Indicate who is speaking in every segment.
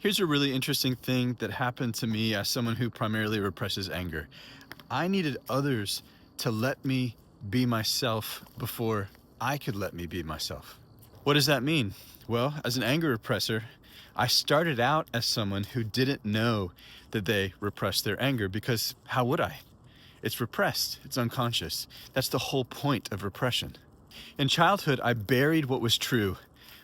Speaker 1: Here's a really interesting thing that happened to me as someone who primarily represses anger. I needed others to let me be myself before I could let me be myself. What does that mean? Well, as an anger repressor, I started out as someone who didn't know that they repressed their anger because how would I? It's repressed, it's unconscious. That's the whole point of repression. In childhood, I buried what was true,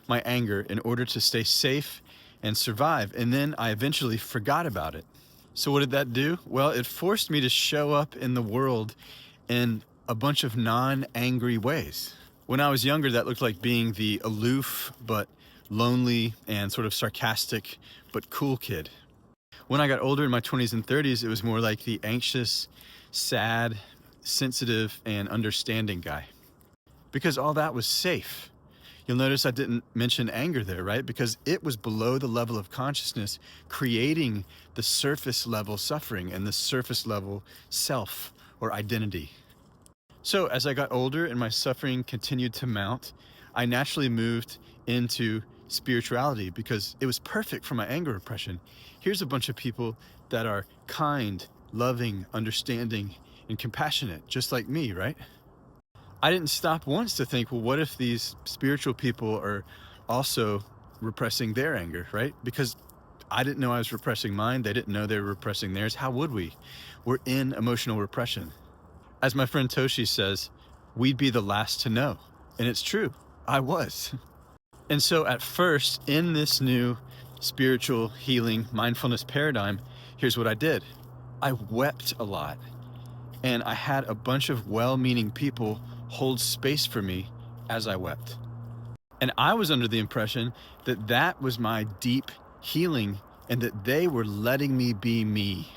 Speaker 1: my anger, in order to stay safe and survive, and then I eventually forgot about it. So what did that do? Well, it forced me to show up in the world in a bunch of non-angry ways. When I was younger, that looked like being the aloof but lonely and sort of sarcastic but cool kid. When I got older in my 20s and 30s, it was more like the anxious, sad, sensitive, and understanding guy. Because all that was safe. You'll notice I didn't mention anger there, right? Because it was below the level of consciousness, creating the surface level suffering and the surface level self or identity. So as I got older and my suffering continued to mount, I naturally moved into spirituality because it was perfect for my anger repression. Here's a bunch of people that are kind, loving, understanding, and compassionate, just like me, right? I didn't stop once to think, well, what if these spiritual people are also repressing their anger, right? Because I didn't know I was repressing mine. They didn't know they were repressing theirs. How would we? We're in emotional repression. As my friend Toshi says, we'd be the last to know. And it's true, I was. And so at first, in this new spiritual healing mindfulness paradigm, here's what I did. I wept a lot. And I had a bunch of well-meaning people hold space for me as I wept. And I was under the impression that that was my deep healing and that they were letting me be me.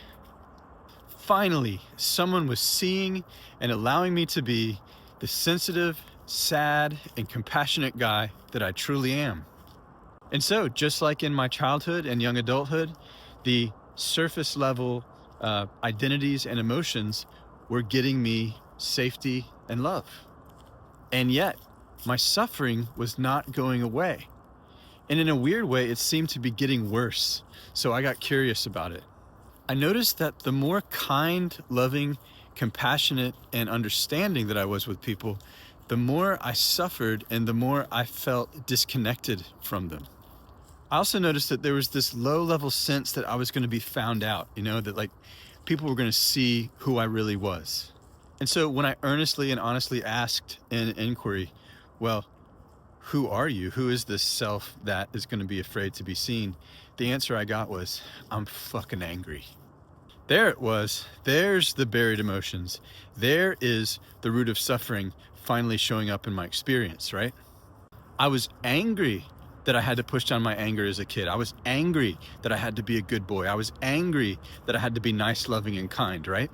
Speaker 1: Finally, someone was seeing and allowing me to be the sensitive, sad, and compassionate guy that I truly am. And so, just like in my childhood and young adulthood, the surface level identities and emotions were getting me safety and love. And yet, my suffering was not going away. And in a weird way, it seemed to be getting worse. So I got curious about it. I noticed that the more kind, loving, compassionate, and understanding that I was with people, the more I suffered and the more I felt disconnected from them. I also noticed that there was this low-level sense that I was going to be found out, that like people were going to see who I really was. And so when I earnestly and honestly asked in inquiry, well, who are you? Who is this self that is going to be afraid to be seen? The answer I got was, I'm fucking angry. There it was. There's the buried emotions. There is the root of suffering finally showing up in my experience, right? I was angry that I had to push down my anger as a kid. I was angry that I had to be a good boy. I was angry that I had to be nice, loving, and kind, right?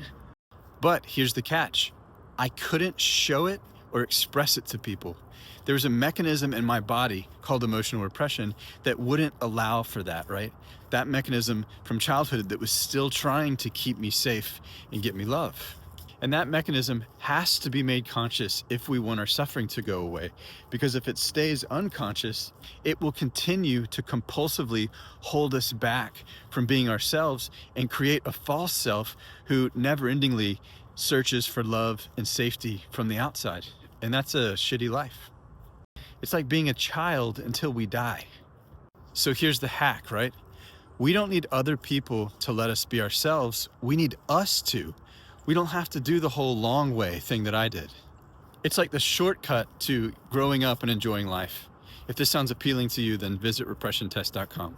Speaker 1: But here's the catch. I couldn't show it or express it to people. There was a mechanism in my body called emotional repression that wouldn't allow for that, right? That mechanism from childhood that was still trying to keep me safe and get me love. And that mechanism has to be made conscious if we want our suffering to go away. Because if it stays unconscious, it will continue to compulsively hold us back from being ourselves and create a false self who never-endingly searches for love and safety from the outside. And that's a shitty life. It's like being a child until we die. So here's the hack, right? We don't need other people to let us be ourselves. We need us to. We don't have to do the whole long way thing that I did. It's like the shortcut to growing up and enjoying life. If this sounds appealing to you, then visit repressiontest.com.